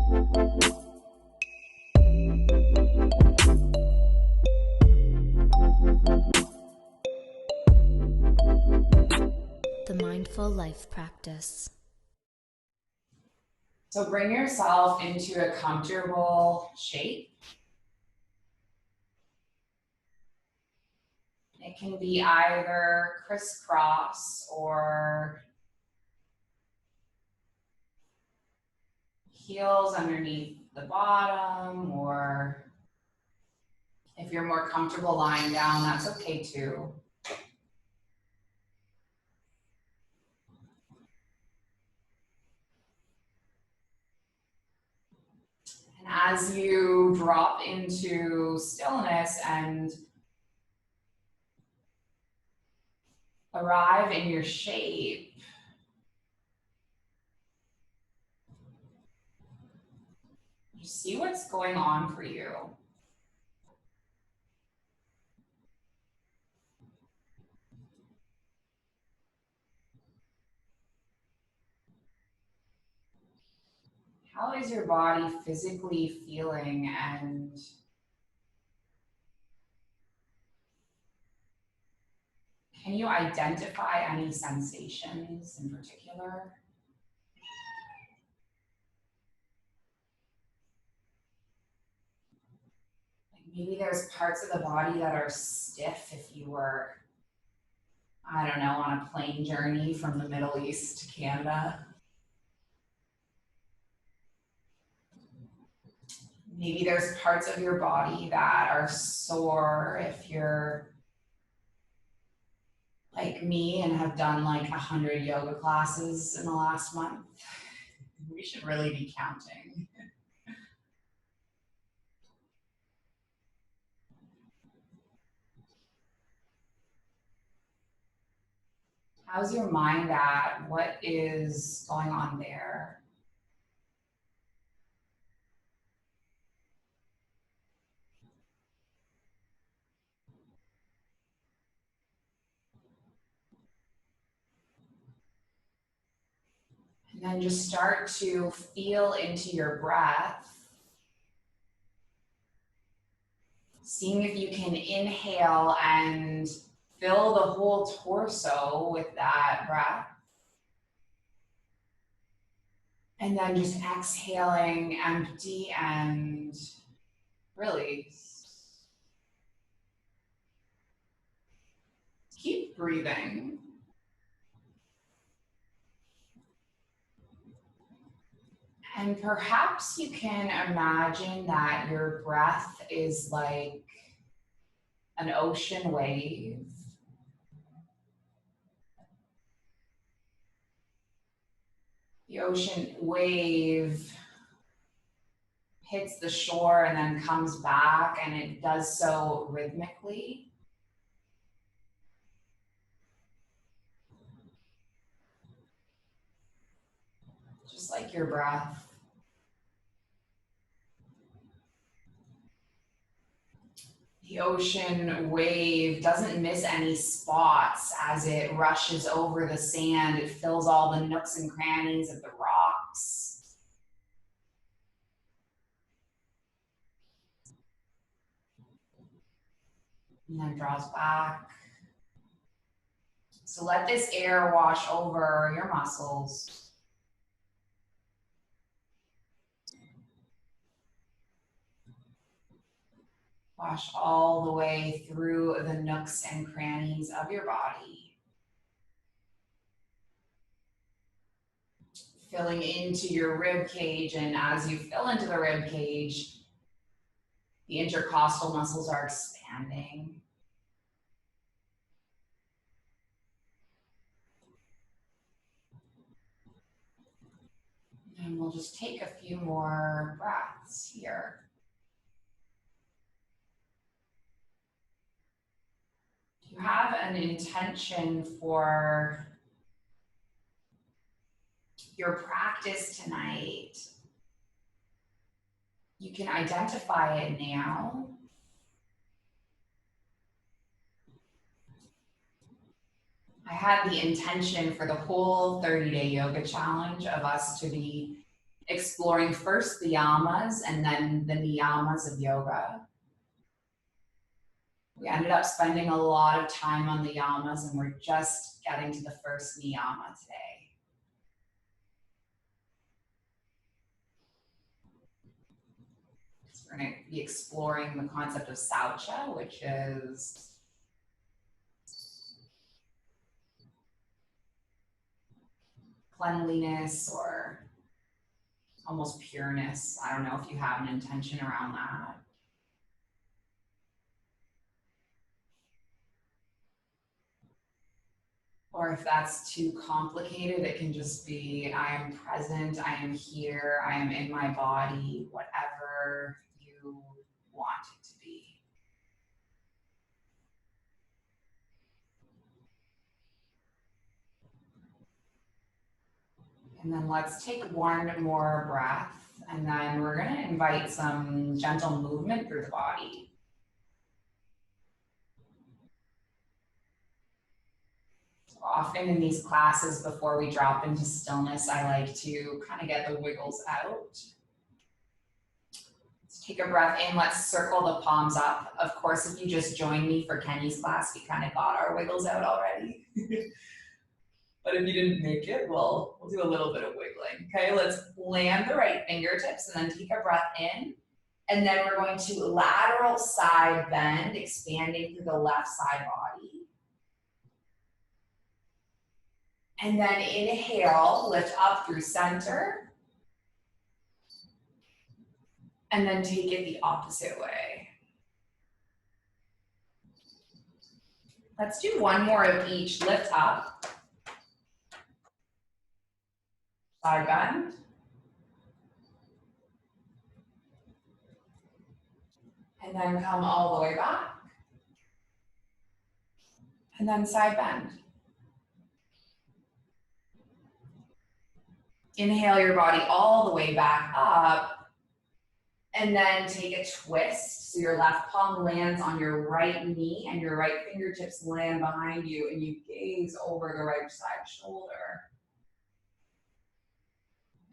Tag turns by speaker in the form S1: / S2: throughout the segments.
S1: The Mindful Life Practice.
S2: So bring yourself into a comfortable shape. It can be either crisscross or heels underneath the bottom, or if you're more comfortable lying down, that's okay too. And as you drop into stillness and arrive in your shape, just see what's going on for you. How is your body physically feeling, and can you identify any sensations in particular? Like maybe there's parts of the body that are stiff if you were, I don't know, on a plane journey from the Middle East to Canada. Maybe there's parts of your body that are sore if you're like me and have done like 100 yoga classes in the last month. We should really be counting. How's your mind at? What is going on there? And then just start to feel into your breath. Seeing if you can inhale and fill the whole torso with that breath. And then just exhaling, empty, and release. Keep breathing. And perhaps you can imagine that your breath is like an ocean wave. The ocean wave hits the shore and then comes back, and it does so rhythmically. Just like your breath. The ocean wave doesn't miss any spots as it rushes over the sand. It fills all the nooks and crannies of the rocks. And then draws back. So let this air wash over your muscles. Wash all the way through the nooks and crannies of your body. Filling into your rib cage, and as you fill into the rib cage, the intercostal muscles are expanding. And we'll just take a few more breaths here. If you have an intention for your practice tonight, you can identify it now. I had the intention for the whole 30-day yoga challenge of us to be exploring first the yamas and then the niyamas of yoga. We ended up spending a lot of time on the yamas, and we're just getting to the first niyama today. So we're going to be exploring the concept of Saucha, which is cleanliness or almost pureness. I don't know if you have an intention around that. Or if that's too complicated, it can just be, I am present, I am here, I am in my body, whatever you want it to be. And then let's take one more breath, and then we're going to invite some gentle movement through the body. Often in these classes, before we drop into stillness, I like to kind of get the wiggles out. Let's take a breath in. Let's circle the palms up. Of course, if you just joined me for Kenny's class, we kind of got our wiggles out already. But if you didn't make it, we'll do a little bit of wiggling. Okay, let's land the right fingertips and then take a breath in. And then we're going to lateral side bend, expanding through the left side body. And then inhale, lift up through center. And then take it the opposite way. Let's do one more of each. Lift up. Side bend. And then come all the way back. And then side bend. Inhale your body all the way back up, and then take a twist. So your left palm lands on your right knee and your right fingertips land behind you, and you gaze over the right side shoulder.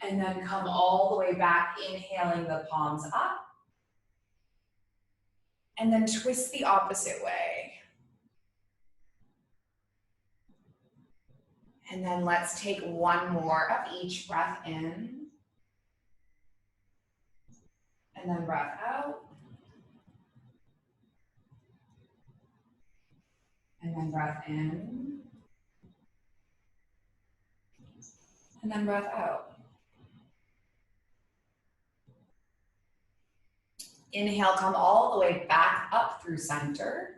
S2: And then come all the way back, inhaling the palms up. And then twist the opposite way. And then let's take one more of each breath in. And then breath out. And then breath in. And then breath out. Inhale, come all the way back up through center.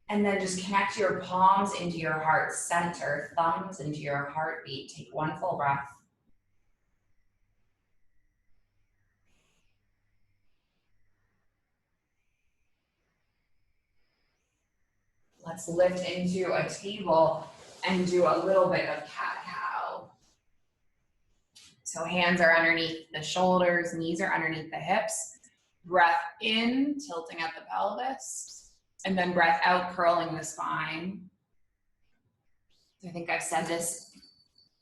S2: And then just connect your palms into your heart center, thumbs into your heartbeat. Take one full breath. Let's lift into a table and do a little bit of cat-cow. So hands are underneath the shoulders, knees are underneath the hips. Breath in, tilting at the pelvis. And then breath out, curling the spine. I think I've said this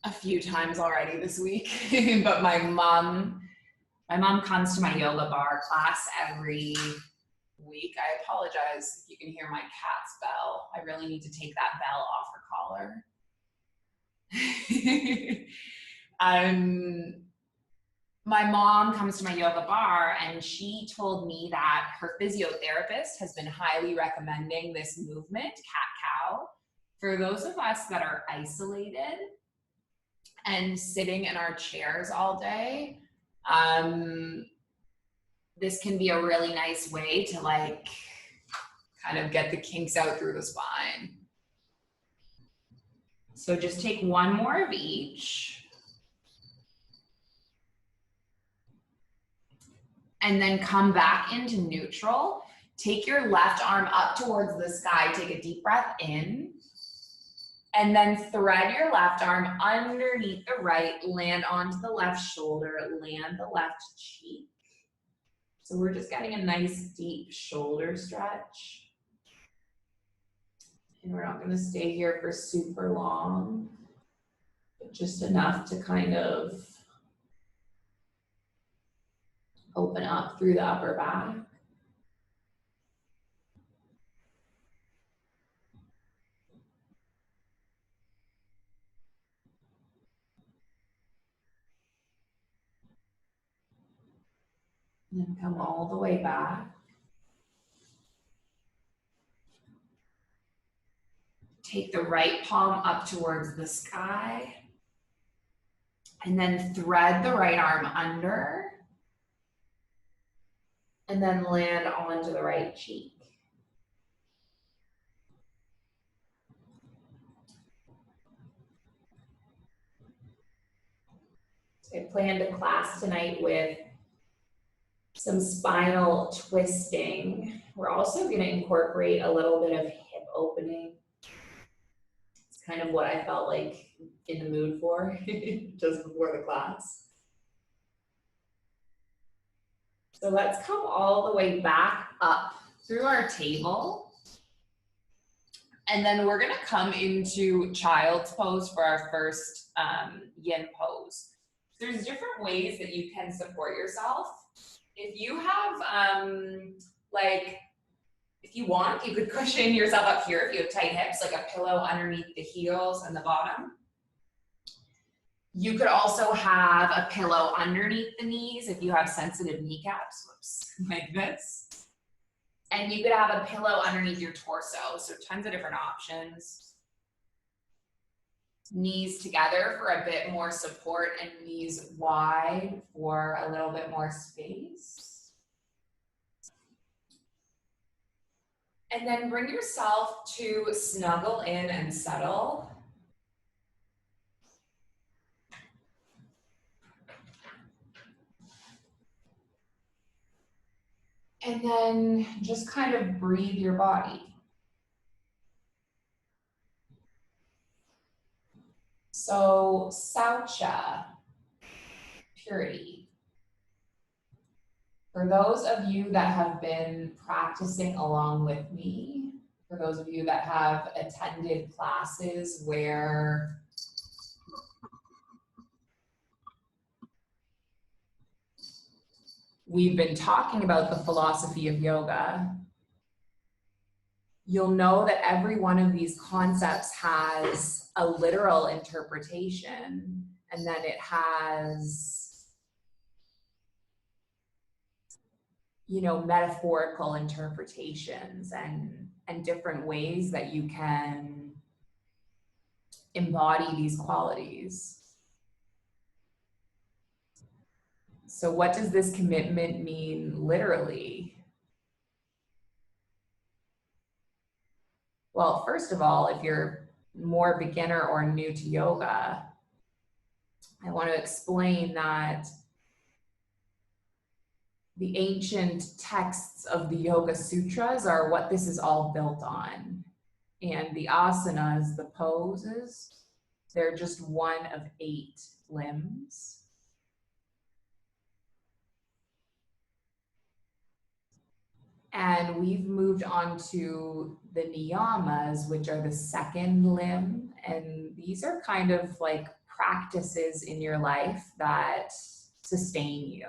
S2: a few times already this week, but my mom comes to my yoga bar class every week. I apologize if you can hear my cat's bell. I really need to take that bell off her collar. My mom comes to my yoga bar, and she told me that her physiotherapist has been highly recommending this movement, cat-cow, for those of us that are isolated and sitting in our chairs all day. This can be a really nice way to kind of get the kinks out through the spine. So just take one more of each. And then come back into neutral. Take your left arm up towards the sky. Take a deep breath in. And then thread your left arm underneath the right. Land onto the left shoulder. Land the left cheek. So we're just getting a nice deep shoulder stretch. And we're not going to stay here for super long, but just enough to kind of Open up through the upper back. And then come all the way back. Take the right palm up towards the sky. And then thread the right arm under. And then land onto the right cheek. So I plan to class tonight with some spinal twisting. We're also going to incorporate a little bit of hip opening. It's kind of what I felt like in the mood for just before the class. So let's come all the way back up through our table. And then we're going to come into child's pose for our first yin pose. There's different ways that you can support yourself. If you have, if you want, you could cushion yourself up here if you have tight hips, like a pillow underneath the heels and the bottom. You could also have a pillow underneath the knees if you have sensitive kneecaps, whoops, like this. And you could have a pillow underneath your torso, so tons of different options. Knees together for a bit more support and knees wide for a little bit more space. And then bring yourself to snuggle in and settle. And then just kind of breathe your body. So, Saucha, purity. For those of you that have been practicing along with me, for those of you that have attended classes where we've been talking about the philosophy of yoga, you'll know that every one of these concepts has a literal interpretation, and then it has, you know, metaphorical interpretations and different ways that you can embody these qualities. So what does this commitment mean literally? Well, first of all, if you're more beginner or new to yoga, I want to explain that the ancient texts of the Yoga Sutras are what this is all built on. And the asanas, the poses, they're just one of 8 limbs. And we've moved on to the niyamas, which are the second limb. And these are kind of like practices in your life that sustain you.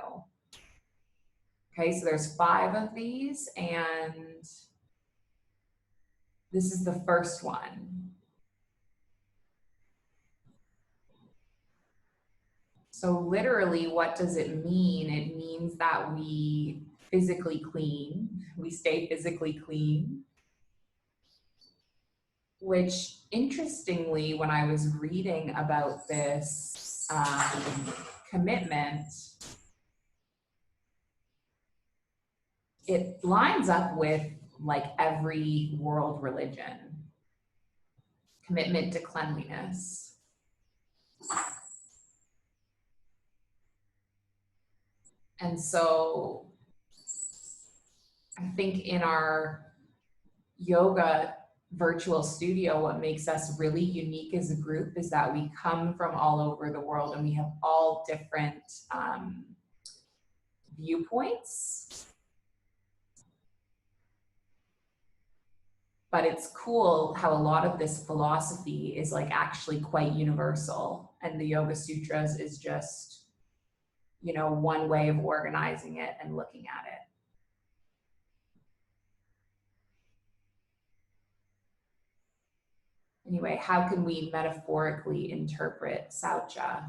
S2: Okay, so there's 5 of these, and this is the first one. So literally, what does it mean? It means that we physically clean. We stay physically clean. Which, interestingly, when I was reading about this commitment, it lines up with like every world religion. Commitment to cleanliness. And so I think in our yoga virtual studio, what makes us really unique as a group is that we come from all over the world and we have all different viewpoints. But it's cool how a lot of this philosophy is like actually quite universal, and the Yoga Sutras is just one way of organizing it and looking at it. Anyway, how can we metaphorically interpret Saucha?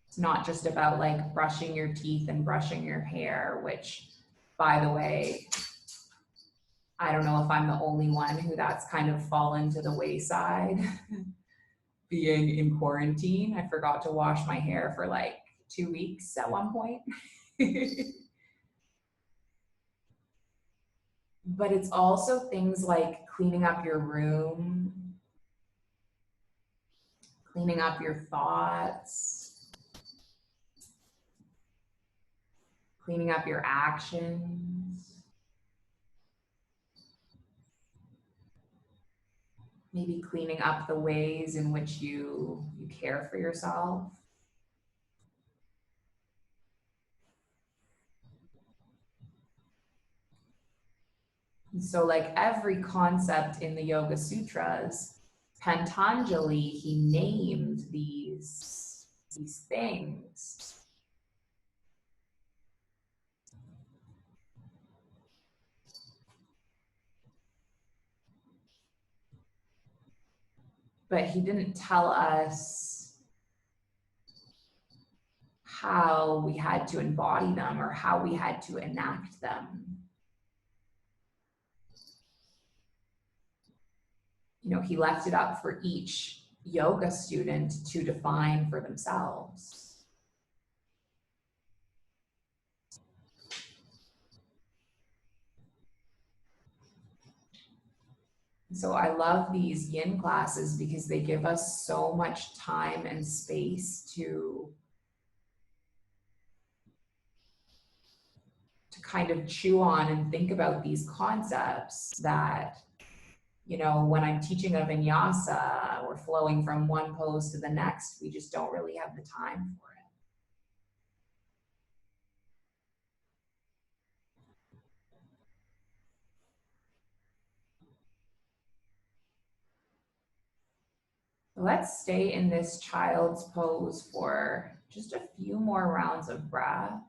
S2: It's not just about like brushing your teeth and brushing your hair, which, by the way, I don't know if I'm the only one who that's kind of fallen to the wayside. Being in quarantine, I forgot to wash my hair for like 2 weeks at one point. But it's also things like cleaning up your room, cleaning up your thoughts, cleaning up your actions, maybe cleaning up the ways in which you care for yourself. And so like every concept in the Yoga Sutras, Patanjali, he named these things. But he didn't tell us how we had to embody them or how we had to enact them. He left it up for each yoga student to define for themselves. So I love these yin classes because they give us so much time and space to kind of chew on and think about these concepts that, when I'm teaching a vinyasa or flowing from one pose to the next, we just don't really have the time for it. Let's stay in this child's pose for just a few more rounds of breath.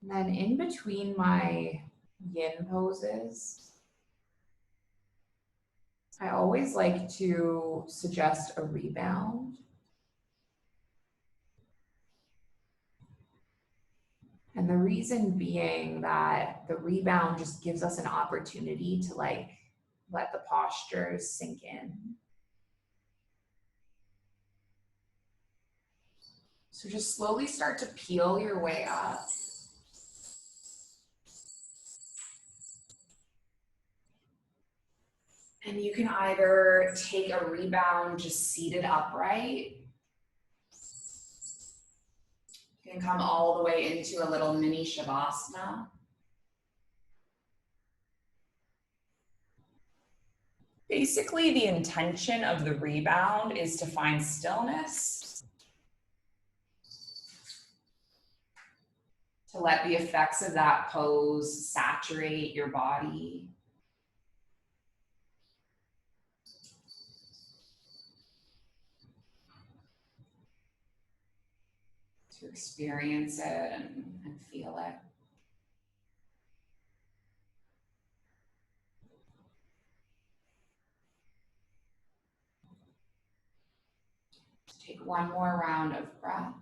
S2: And then in between my yin poses, I always like to suggest a rebound. And the reason being that the rebound just gives us an opportunity to like let the postures sink in. So just slowly start to peel your way up. And you can either take a rebound just seated upright. You can come all the way into a little mini Shavasana. Basically, the intention of the rebound is to find stillness, to let the effects of that pose saturate your body. To experience it and feel it. Take one more round of breath.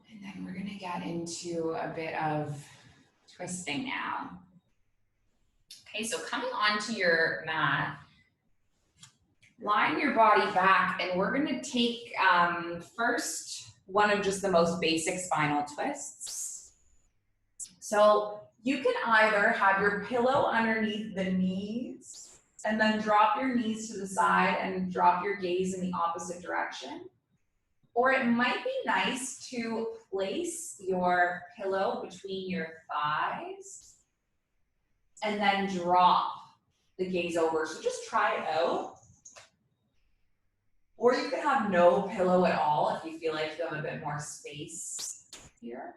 S2: And then we're going to get into a bit of twisting now. Okay, so coming onto your mat, lying your body back, and we're going to take first one of just the most basic spinal twists. So you can either have your pillow underneath the knees, And then drop your knees to the side and drop your gaze in the opposite direction. Or it might be nice to place your pillow between your thighs and then drop the gaze over. So just try it out. Or you can have no pillow at all if you feel like you have a bit more space here.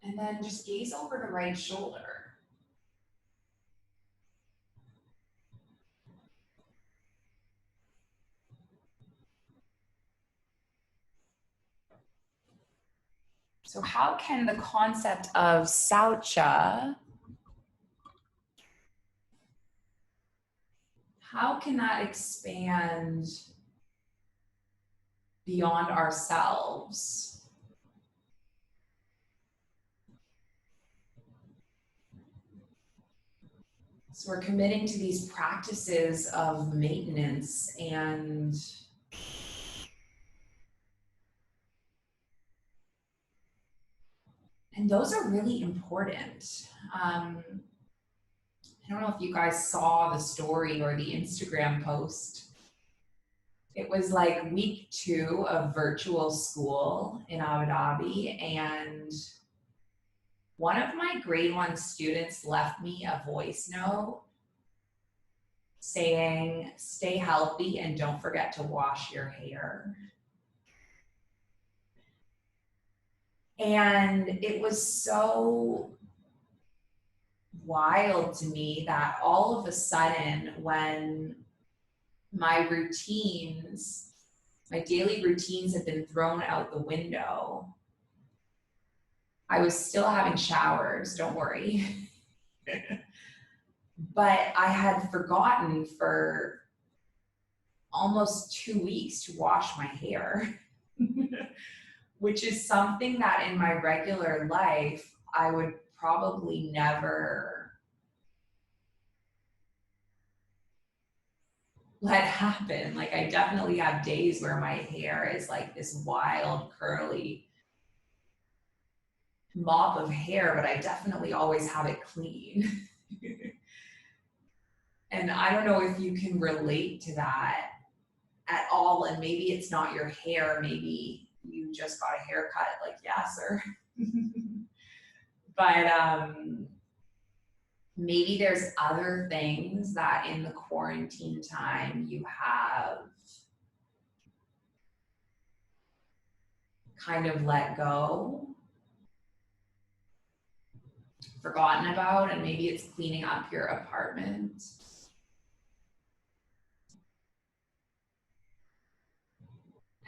S2: And then just gaze over the right shoulder. So how can the concept of Saucha, how can that expand beyond ourselves? So we're committing to these practices of maintenance and those are really important. I don't know if you guys saw the story or the Instagram post. It was like week 2 of virtual school in Abu Dhabi, and one of my grade 1 students left me a voice note saying, "Stay healthy and don't forget to wash your hair." And it was so wild to me that all of a sudden, when my routines, my daily routines had been thrown out the window, I was still having showers, don't worry. But I had forgotten for almost 2 weeks to wash my hair, which is something that in my regular life, I would probably never let happen. Like, I definitely have days where my hair is like this wild, curly mop of hair, but I definitely always have it clean. And I don't know if you can relate to that at all. And maybe it's not your hair. Maybe you just got a haircut, like, yeah, sir. But maybe there's other things that in the quarantine time you have kind of let go, forgotten about, and maybe it's cleaning up your apartment.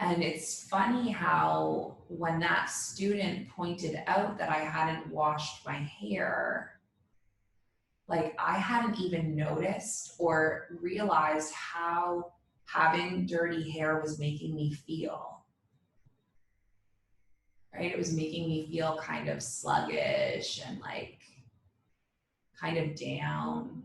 S2: And it's funny how when that student pointed out that I hadn't washed my hair, like, I hadn't even noticed or realized how having dirty hair was making me feel. Right? It was making me feel kind of sluggish and like kind of down.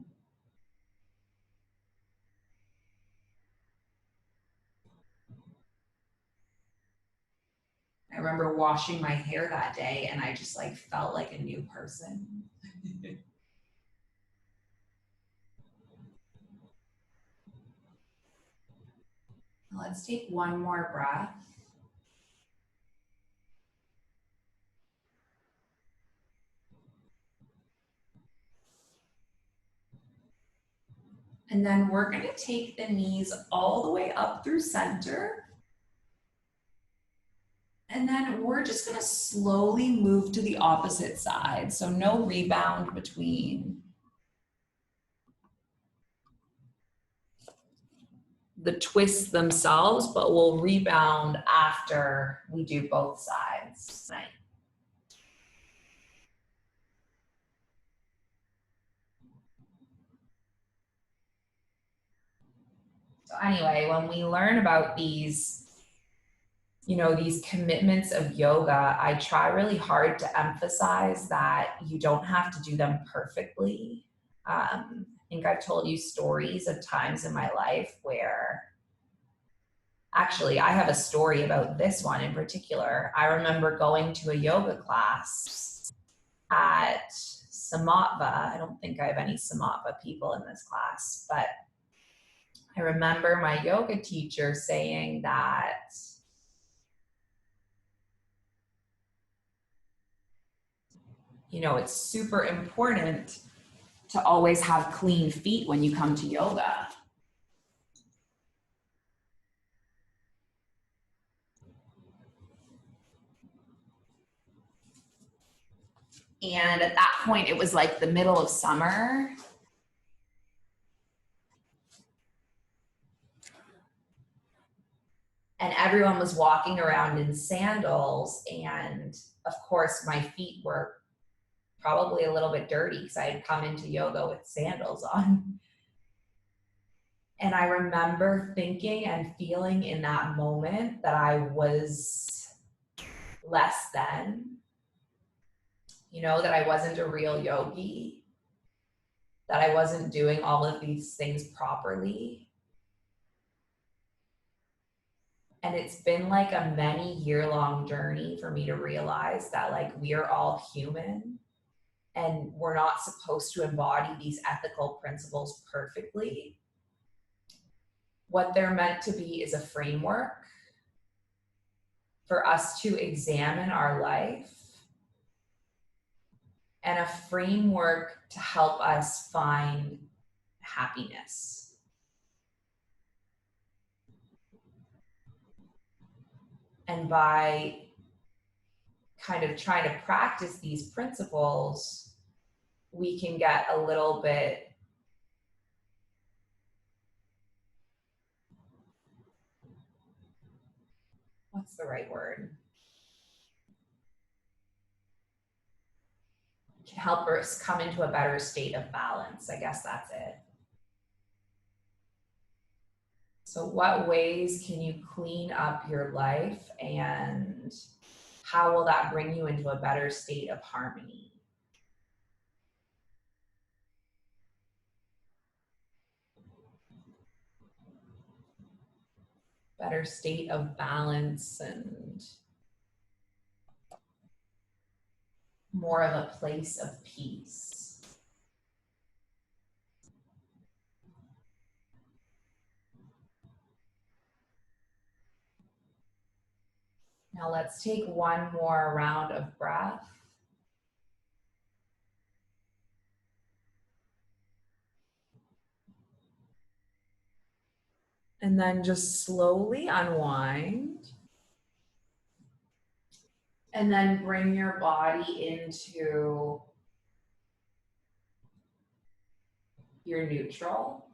S2: I remember washing my hair that day and I just like felt like a new person. Let's take one more breath. And then we're going to take the knees all the way up through center. And then we're just going to slowly move to the opposite side. So no rebound between the twists themselves, but we'll rebound after we do both sides. Right. So anyway, when we learn about these, these commitments of yoga, I try really hard to emphasize that you don't have to do them perfectly. I think I've told you stories of times in my life where, actually, I have a story about this one in particular. I remember going to a yoga class at Samatva. I don't think I have any Samatva people in this class, but I remember my yoga teacher saying that it's super important to always have clean feet when you come to yoga. And at that point, it was like the middle of summer. And everyone was walking around in sandals. And of course, my feet were probably a little bit dirty because I had come into yoga with sandals on. And I remember thinking and feeling in that moment that I was less than, that I wasn't a real yogi, that I wasn't doing all of these things properly. And it's been like a many year-long journey for me to realize that like we are all human and we're not supposed to embody these ethical principles perfectly. What they're meant to be is a framework for us to examine our life and a framework to help us find happiness. And by kind of trying to practice these principles, we can get a little bit what's the right word? Can help us come into a better state of balance. I guess that's it. So what ways can you clean up your life, and how will that bring you into a better state of harmony? Better state of balance and more of a place of peace. Now let's take one more round of breath. And then just slowly unwind. And then bring your body into your neutral.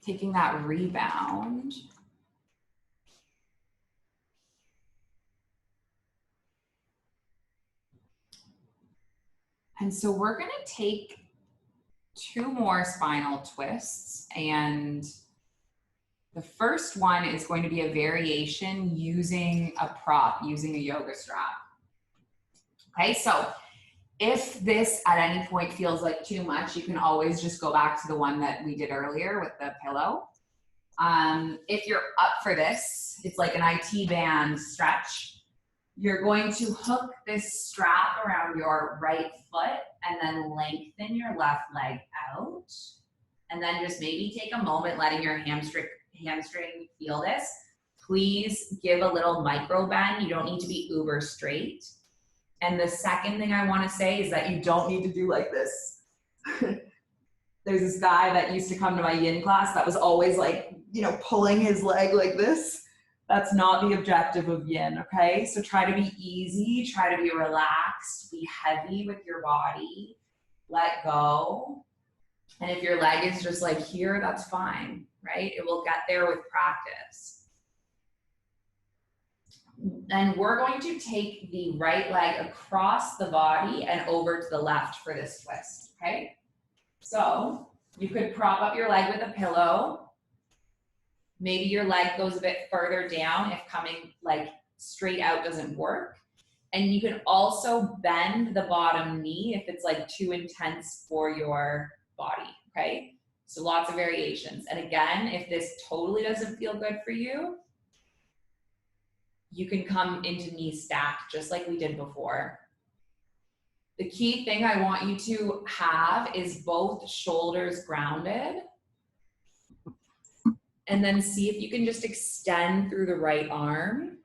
S2: Taking that rebound. And so we're going to take 2 more spinal twists, and the first one is going to be a variation using a prop, using a yoga strap. Okay, so if this at any point feels like too much, you can always just go back to the one that we did earlier with the pillow. If you're up for this, it's like an IT band stretch. You're going to hook this strap around your right foot and then lengthen your left leg out. And then just maybe take a moment letting your hamstring feel this. Please give a little micro bend. You don't need to be uber straight. And the second thing I want to say is that you don't need to do like this. There's this guy that used to come to my yin class that was always like, pulling his leg like this. That's not the objective of yin, okay? So try to be easy, try to be relaxed, be heavy with your body, let go. And if your leg is just like here, that's fine, right? It will get there with practice. And we're going to take the right leg across the body and over to the left for this twist, okay? So you could prop up your leg with a pillow. Maybe your leg goes a bit further down if coming like straight out doesn't work. And you can also bend the bottom knee if it's like too intense for your body, okay? So lots of variations. And again, if this totally doesn't feel good for you, You can come into knee stack just like we did before. The key thing I want you to have is both shoulders grounded. And then see if you can just extend through the right arm.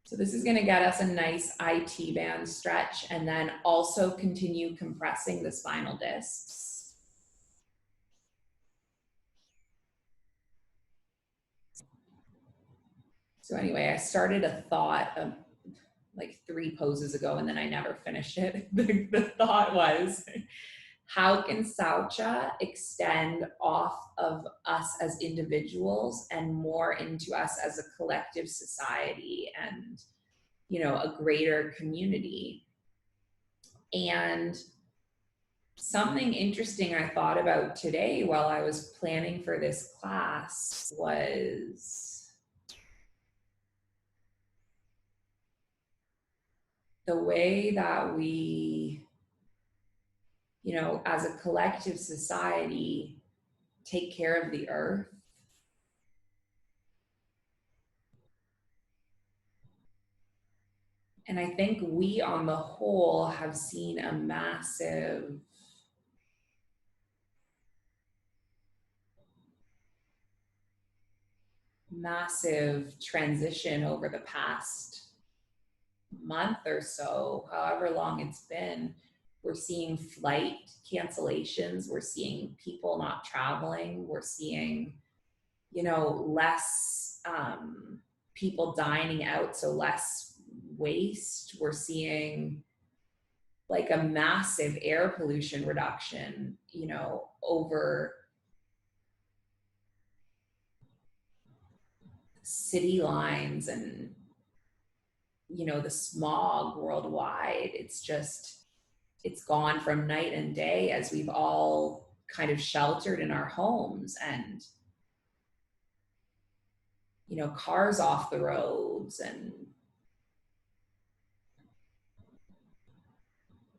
S2: So this is going to get us a nice IT band stretch, and then also continue compressing the spinal discs. So anyway, I started a thought like 3 poses ago, and then I never finished it. The thought was, how can Saucha extend off of us as individuals and more into us as a collective society and, you know, a greater community? And something interesting I thought about today while I was planning for this class was the way that we, you know, as a collective society, take care of the earth. And I think we on the whole have seen a massive transition over the past month or so, however long it's been. We're seeing flight cancellations. We're seeing people not traveling. We're seeing, you know, less people dining out, so less waste. We're seeing like a massive air pollution reduction, you know, over city lines and, you know, the smog worldwide. It's gone from night and day as we've all kind of sheltered in our homes, and, you know, cars off the roads. And,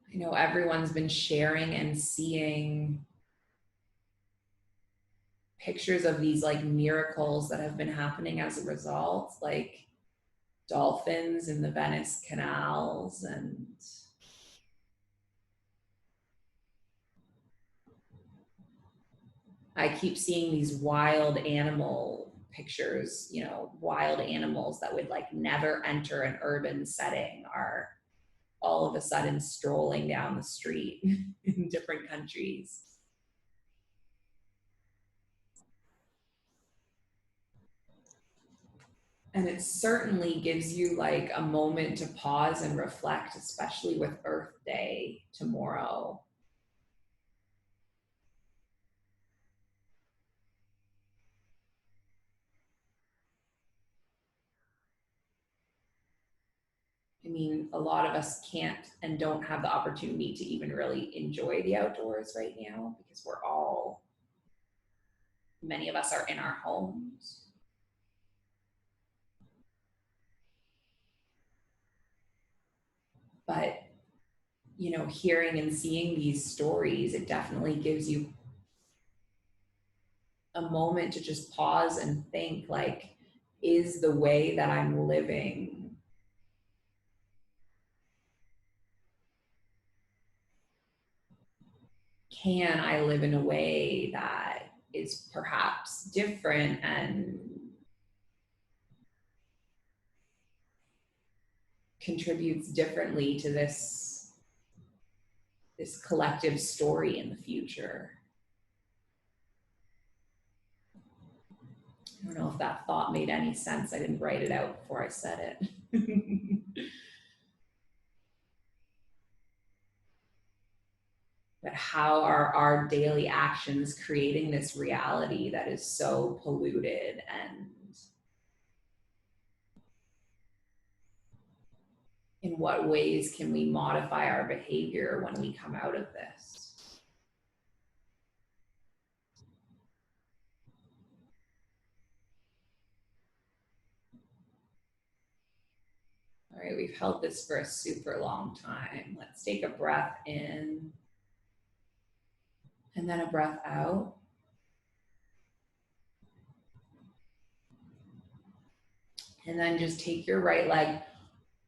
S2: you know, everyone's been sharing and seeing pictures of these like miracles that have been happening as a result, like dolphins in the Venice canals, and I keep seeing these wild animal pictures, you know, wild animals that would like never enter an urban setting are all of a sudden strolling down the street in different countries. And it certainly gives you like a moment to pause and reflect, especially with Earth Day tomorrow. I mean, a lot of us can't and don't have the opportunity to even really enjoy the outdoors right now because many of us are in our homes. But, you know, hearing and seeing these stories, it definitely gives you a moment to just pause and think, like, is the way that I'm living can I live in a way that is perhaps different and contributes differently to this collective story in the future? I don't know if that thought made any sense. I didn't write it out before I said it. But how are our daily actions creating this reality that is so polluted, and in what ways can we modify our behavior when we come out of this? All right, we've held this for a super long time. Let's take a breath in and then a breath out. And then just take your right leg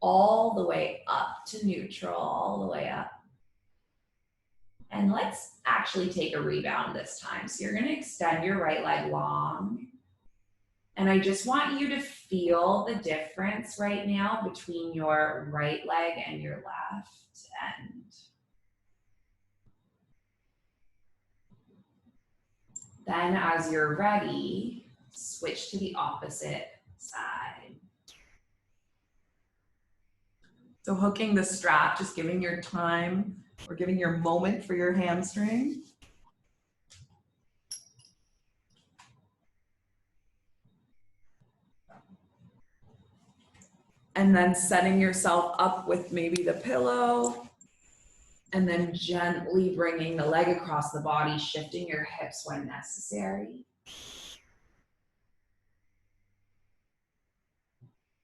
S2: all the way up to neutral, all the way up. And let's actually take a rebound this time. So you're gonna extend your right leg long. And I just want you to feel the difference right now between your right leg and your left end. Then as you're ready, switch to the opposite side. So hooking the strap, just giving your time or giving your moment for your hamstring. And then setting yourself up with maybe the pillow, and then gently bringing the leg across the body, shifting your hips when necessary.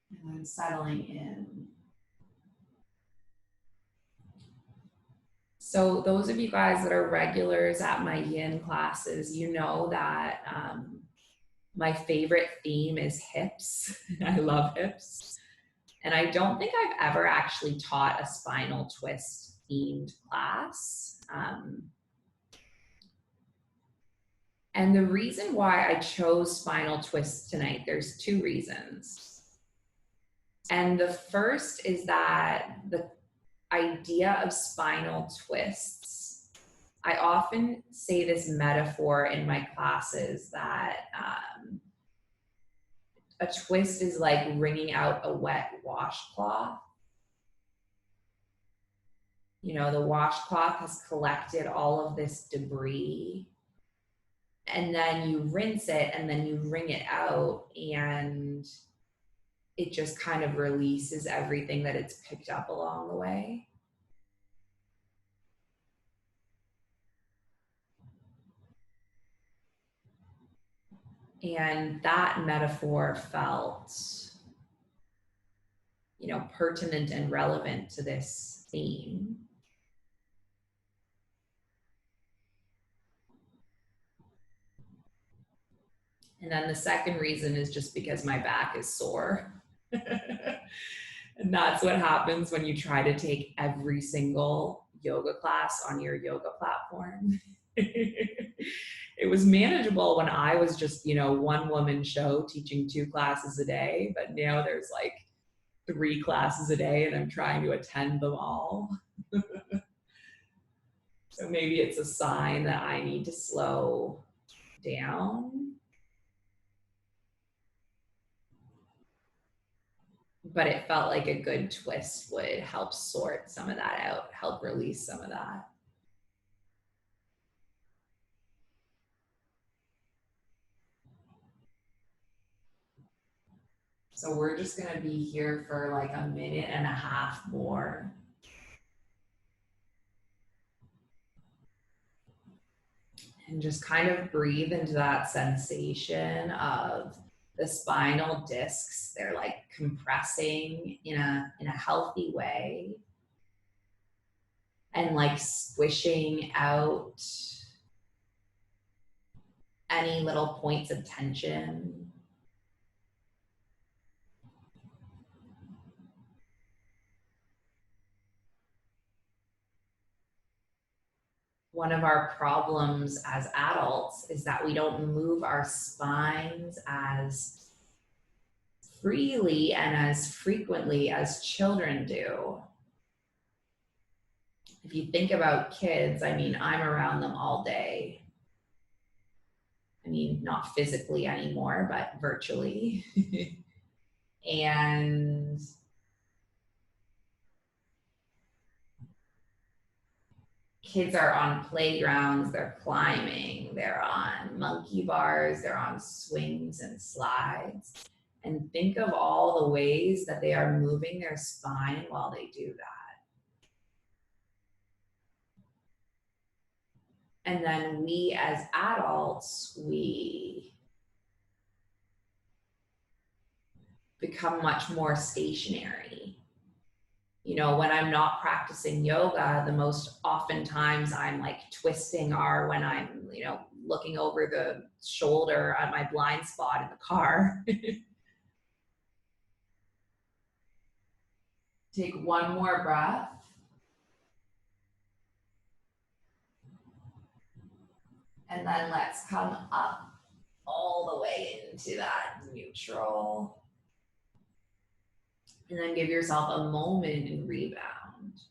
S2: And then settling in. So those of you guys that are regulars at my Yin classes, you know that my favorite theme is hips. I love hips. And I don't think I've ever actually taught a spinal twist themed class. And the reason why I chose spinal twists tonight, there's two reasons. And the first is that the idea of spinal twists, I often say this metaphor in my classes that a twist is like wringing out a wet washcloth. You know, the washcloth has collected all of this debris, and then you rinse it and then you wring it out, and it just kind of releases everything that it's picked up along the way. And that metaphor felt, you know, pertinent and relevant to this theme. And then the second reason is just because my back is sore. And that's what happens when you try to take every single yoga class on your yoga platform. It was manageable when I was just, you know, one woman show teaching 2 classes a day, but now there's like 3 classes a day and I'm trying to attend them all. So maybe it's a sign that I need to slow down. But it felt like a good twist would help sort some of that out, help release some of that. So we're just gonna be here for like a minute and a half more. And just kind of breathe into that sensation of the spinal discs. They're like compressing in a healthy way, and like squishing out any little points of tension. One of our problems as adults is that we don't move our spines as freely and as frequently as children do. If you think about kids, I mean, I'm around them all day. I mean, not physically anymore, but virtually. And kids are on playgrounds, they're climbing, they're on monkey bars, they're on swings and slides. And think of all the ways that they are moving their spine while they do that. And then we as adults, we become much more stationary. You know, when I'm not practicing yoga, the most oftentimes I'm like twisting are when I'm, you know, looking over the shoulder at my blind spot in the car. Take one more breath. And then let's come up all the way into that neutral. And then give yourself a moment and rebound.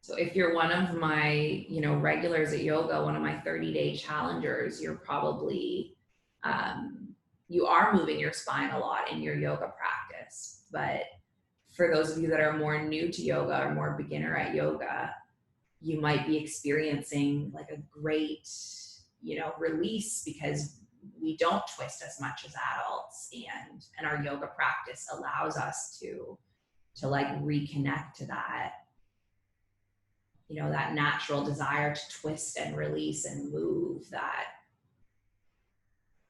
S2: So if you're one of my, regulars at yoga, one of my 30-day challengers, you're probably, you are moving your spine a lot in your yoga practice. But for those of you that are more new to yoga or more beginner at yoga, you might be experiencing like a great, release because we don't twist as much as adults, and our yoga practice allows us to like reconnect to that, that natural desire to twist and release and move that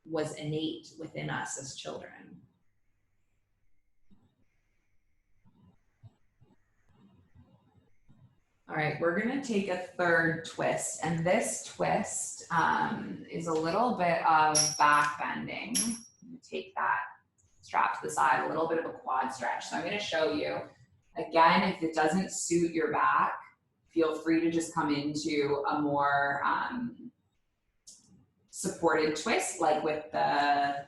S2: was innate within us as children. All right, we're gonna take a third twist, and this twist is a little bit of back bending. Take that strap to the side, a little bit of a quad stretch. So I'm gonna show you. Again, if it doesn't suit your back, feel free to just come into a more supported twist, like with the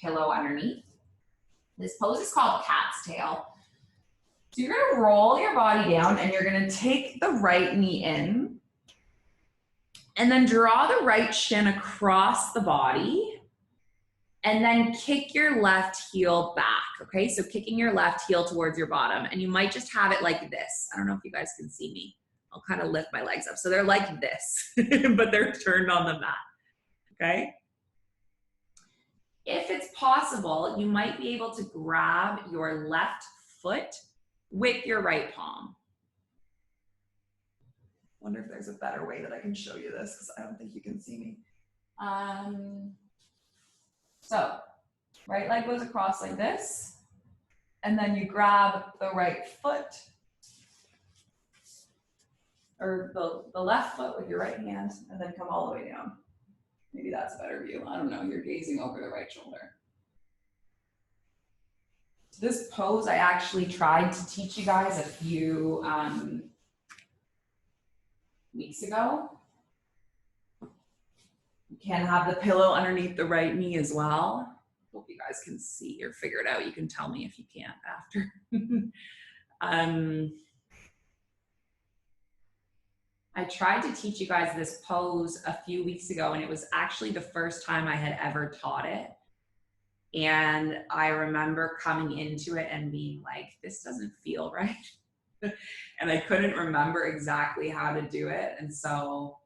S2: pillow underneath. This pose is called cat's tail. So you're gonna roll your body down and you're gonna take the right knee in and then draw the right shin across the body and then kick your left heel back, okay? So kicking your left heel towards your bottom, and you might just have it like this. I don't know if you guys can see me. I'll kind of lift my legs up. So they're like this, but they're turned on the mat, okay? If it's possible, you might be able to grab your left foot with your right palm. Wonder if there's a better way that I can show you this, because I don't think you can see me. So, right leg goes across like this, and then you grab the right foot, or the left foot with your right hand, and then come all the way down. Maybe that's a better view. I don't know, you're gazing over the right shoulder. This pose I actually tried to teach you guys a few weeks ago. You can have the pillow underneath the right knee as well. Hope you guys can see or figure it out. You can tell me if you can't after. I tried to teach you guys this pose a few weeks ago, and it was actually the first time I had ever taught it. And I remember coming into it and being like, this doesn't feel right. And I couldn't remember exactly how to do it. And so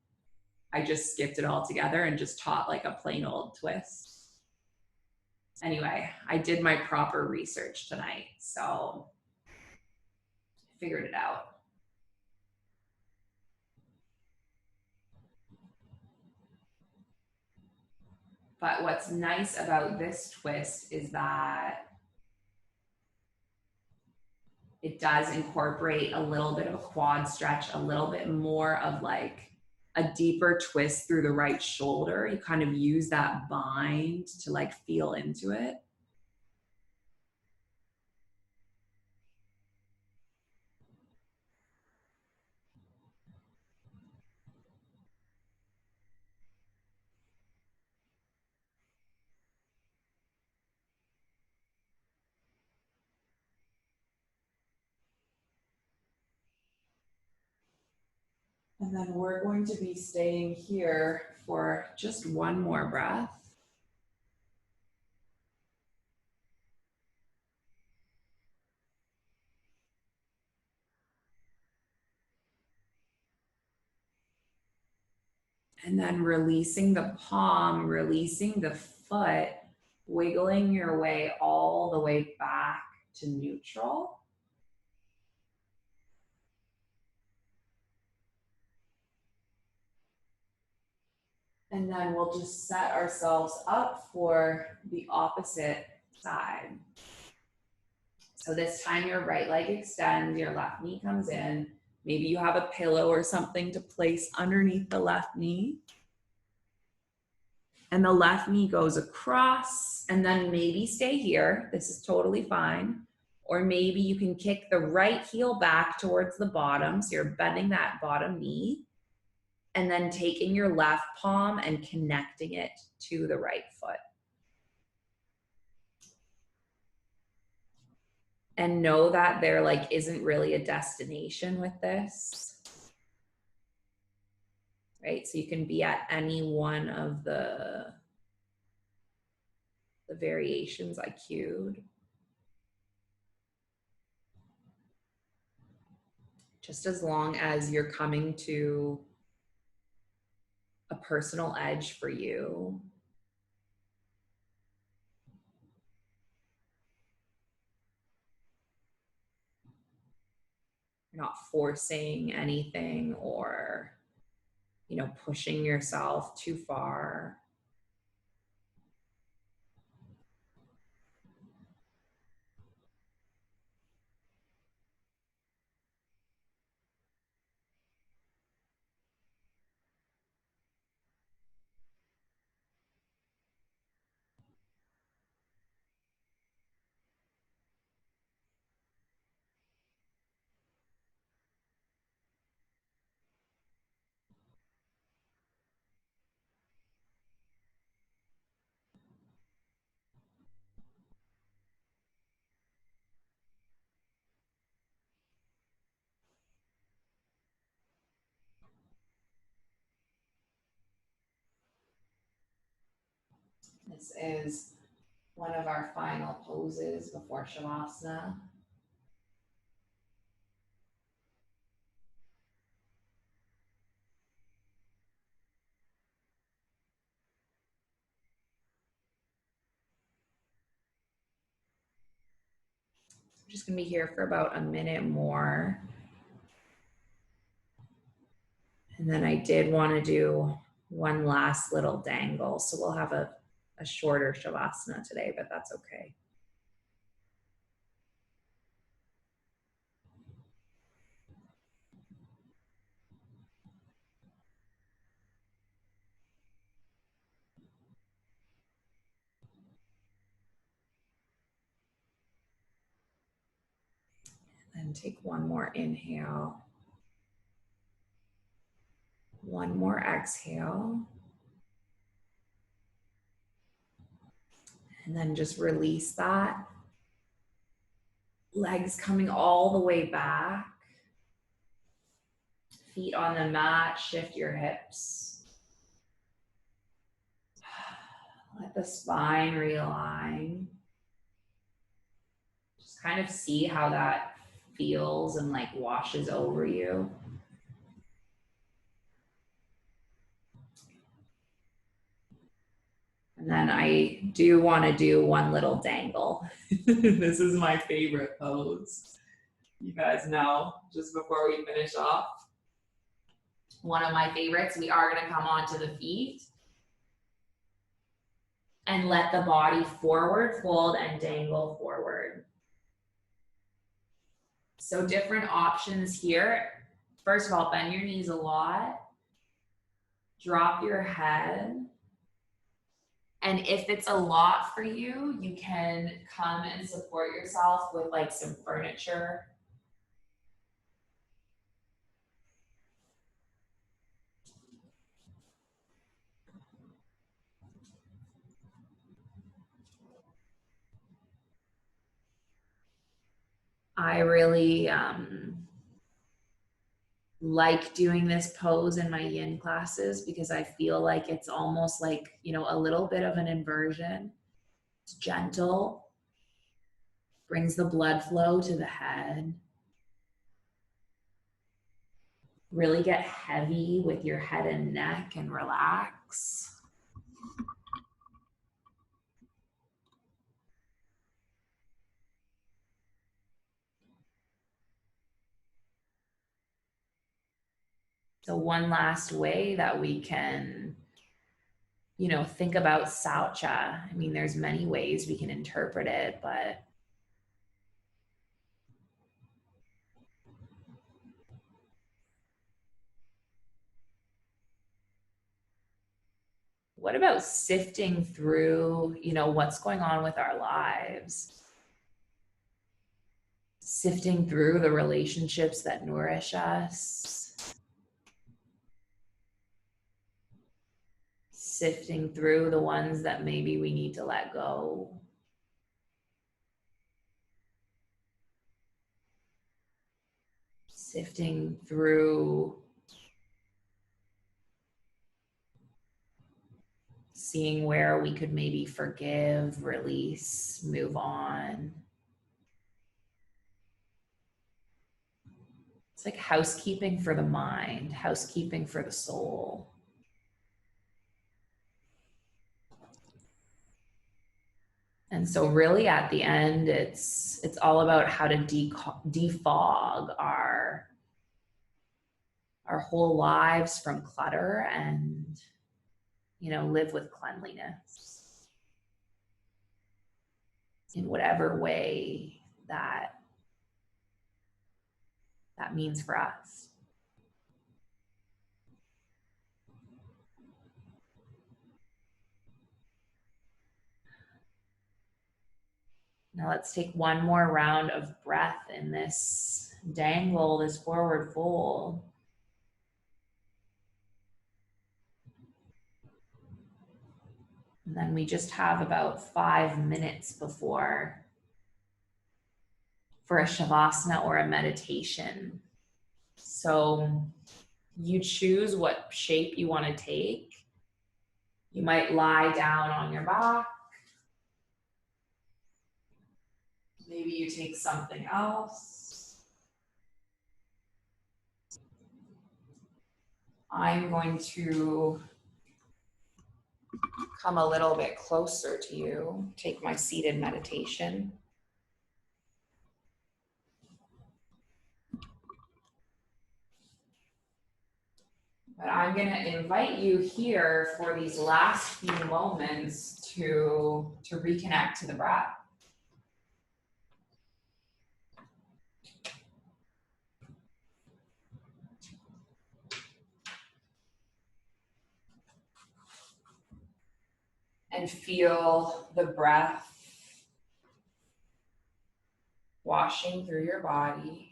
S2: I just skipped it all together and just taught like a plain old twist. Anyway, I did my proper research tonight, so I figured it out. But what's nice about this twist is that it does incorporate a little bit of a quad stretch, a little bit more of like a deeper twist through the right shoulder. You kind of use that bind to like feel into it. And then we're going to be staying here for just one more breath. And then releasing the palm, releasing the foot, wiggling your way all the way back to neutral. And then we'll just set ourselves up for the opposite side. So this time your right leg extends, your left knee comes in. Maybe you have a pillow or something to place underneath the left knee. And the left knee goes across, and then maybe stay here. This is totally fine. Or maybe you can kick the right heel back towards the bottom. So you're bending that bottom knee, and then taking your left palm and connecting it to the right foot. And know that there like isn't really a destination with this, right? So you can be at any one of the variations I cued. Just as long as you're coming to a personal edge for you. You're not forcing anything or, you know, pushing yourself too far. This is one of our final poses before Shavasana. I'm just gonna be here for about a minute more. And then I did want to do one last little dangle. So we'll have a shorter Shavasana today, but that's okay. And take one more inhale. One more exhale. And then just release that. Legs coming all the way back. Feet on the mat, shift your hips. Let the spine realign. Just kind of see how that feels and like washes over you. And then I do want to do one little dangle. This is my favorite pose. You guys know, just before we finish off. One of my favorites, we are going to come onto the feet and let the body forward fold and dangle forward. So different options here. First of all, bend your knees a lot. Drop your head. And if it's a lot for you, you can come and support yourself with like some furniture. I really like doing this pose in my yin classes because I feel like it's almost like, you know, a little bit of an inversion. It's gentle, brings the blood flow to the head. Really get heavy with your head and neck and relax. So one last way that we can, you know, think about Saucha. I mean, there's many ways we can interpret it, but what about sifting through, what's going on with our lives? Sifting through the relationships that nourish us. Sifting through the ones that maybe we need to let go. Sifting through seeing where we could maybe forgive, release, move on. It's like housekeeping for the mind, housekeeping for the soul. And so really at the end, it's all about how to defog our whole lives from clutter and, live with cleanliness in whatever way that means for us. Now let's take one more round of breath in this dangle, this forward fold. And then we just have about 5 minutes for a shavasana or a meditation. So you choose what shape you want to take. You might lie down on your back. Maybe you take something else. I'm going to come a little bit closer to you, take my seated meditation. But I'm going to invite you here for these last few moments to reconnect to the breath. And feel the breath washing through your body.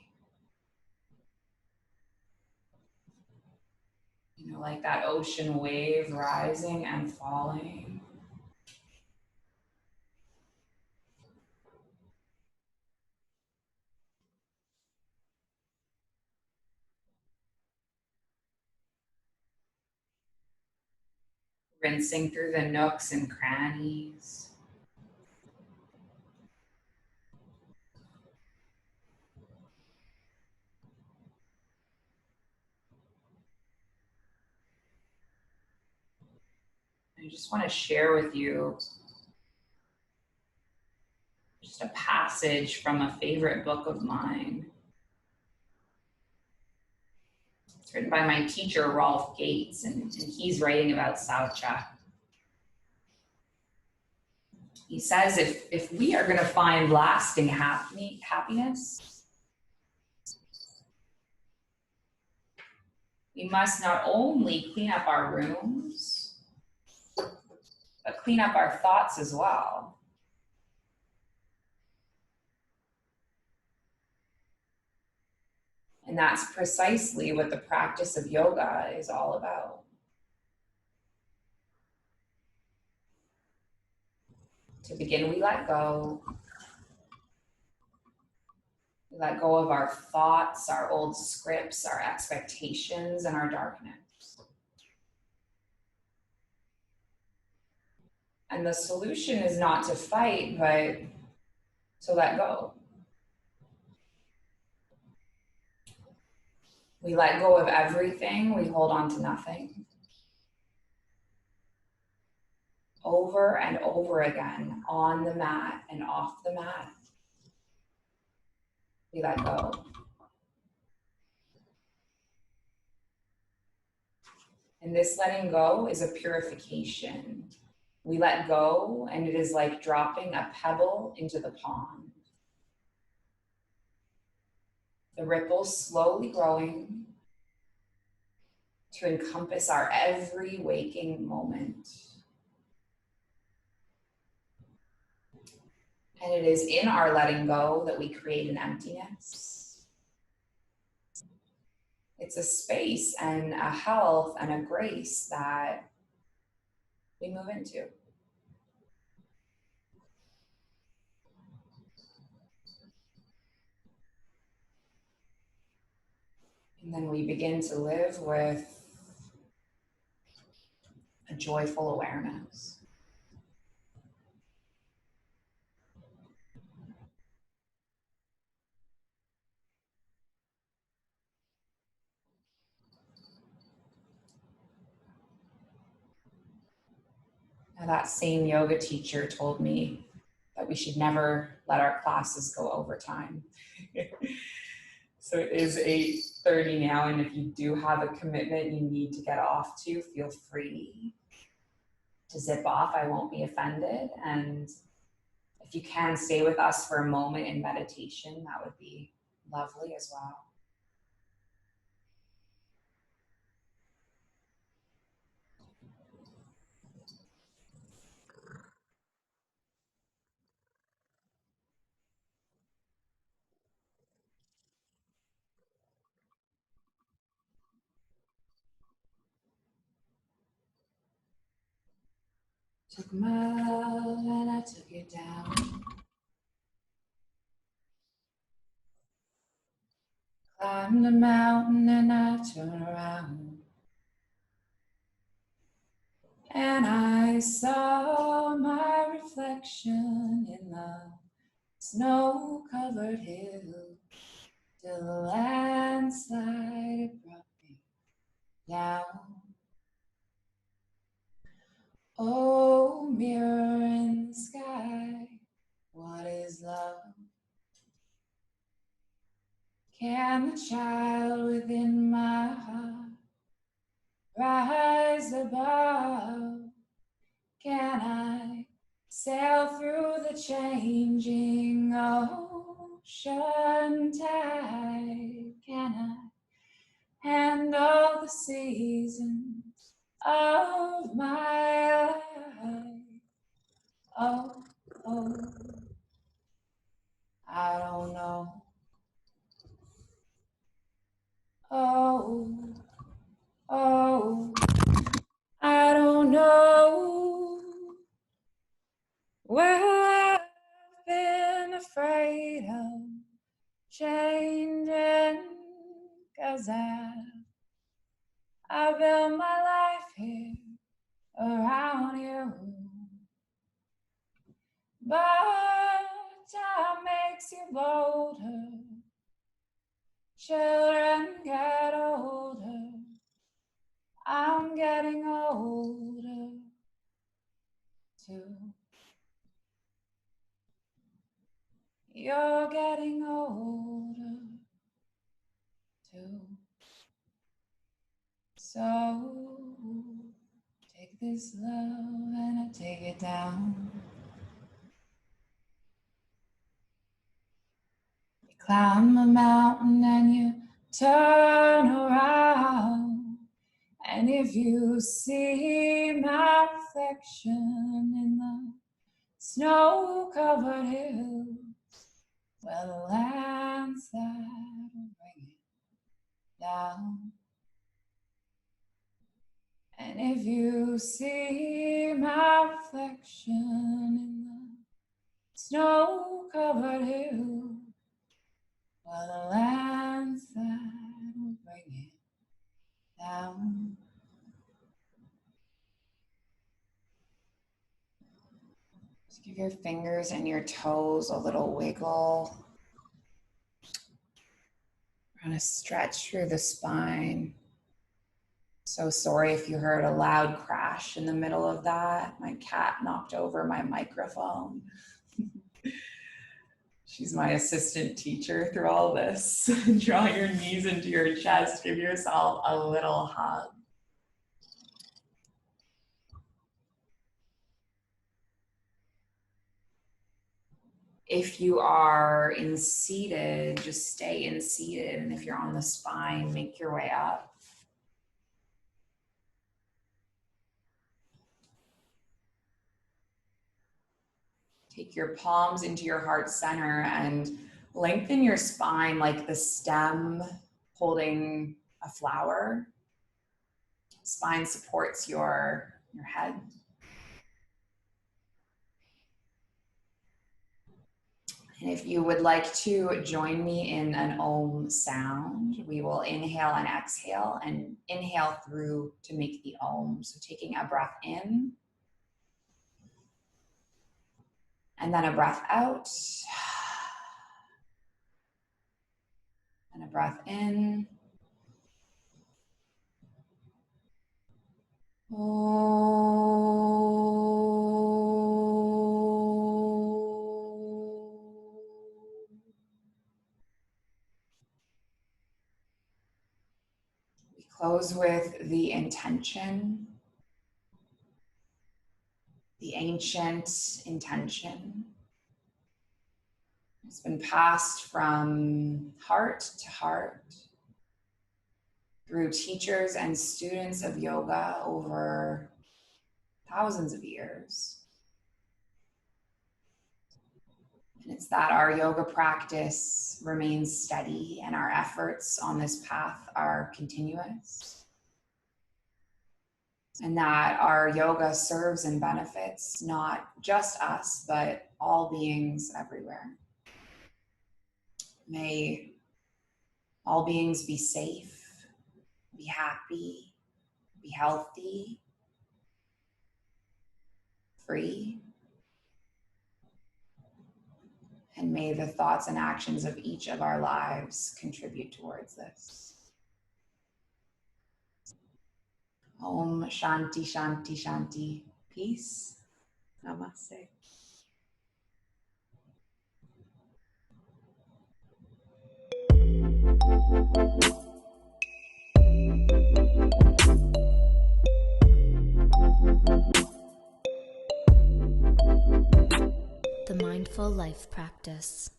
S2: Like that ocean wave rising and falling. Rinsing through the nooks and crannies. I just want to share with you just a passage from a favorite book of mine. It's written by my teacher, Rolf Gates, and he's writing about Saucha. He says if we are going to find lasting happiness, we must not only clean up our rooms, but clean up our thoughts as well. And that's precisely what the practice of yoga is all about. To begin, we let go. We let go of our thoughts, our old scripts, our expectations, and our darkness. And the solution is not to fight, but to let go. We let go of everything, we hold on to nothing. Over and over again, on the mat and off the mat, we let go. And this letting go is a purification. We let go, and it is like dropping a pebble into the pond. The ripples slowly growing to encompass our every waking moment. And it is in our letting go that we create an emptiness. It's a space and a health and a grace that we move into. And then we begin to live with a joyful awareness. Now, that same yoga teacher told me that we should never let our classes go overtime. So it is 8:30 now, and if you do have a commitment you need to get off to, feel free to zip off. I won't be offended. And if you can stay with us for a moment in meditation, that would be lovely as well. Took my love and I took it down. Climbed a mountain and I turned around. And I saw my reflection in the snow-covered hill. Till the landslide brought me down. Oh, mirror in the sky, what is love? Can the child within my heart rise above? Can I sail through the changing ocean tide? Can I handle the seasons of my life? Oh, oh, I don't know. Oh, oh, I don't know. Well, I've been afraid of changing, 'cause I built my life here around you. But time makes you bolder. Children get older. I'm getting older too. You're getting older too. So take this love and I take it down. You climb a mountain and you turn around. And if you see my reflection in the snow-covered hills, well, the landslide will bring it down. And if you see my reflection in the snow-covered hills, well, the landslide will bring it down. Just give your fingers and your toes a little wiggle. We're going to stretch through the spine. So sorry if you heard a loud crash in the middle of that. My cat knocked over my microphone. She's my assistant teacher through all this. Draw your knees into your chest. Give yourself a little hug. If you are in seated, just stay in seated. And if you're on the spine, make your way up. Take your palms into your heart center and lengthen your spine like the stem holding a flower. Spine supports your head. And if you would like to join me in an Om sound, we will inhale and exhale, and inhale through to make the Om. So taking a breath in, and then a breath out, and a breath in. We close with the intention, the ancient intention. It's been passed from heart to heart through teachers and students of yoga over thousands of years. And it's that our yoga practice remains steady and our efforts on this path are continuous. And that our yoga serves and benefits not just us, but all beings everywhere. May all beings be safe, be happy, be healthy, free. And may the thoughts and actions of each of our lives contribute towards this. Om Shanti Shanti Shanti. Peace. Namaste.
S1: The Mindful Life Practice.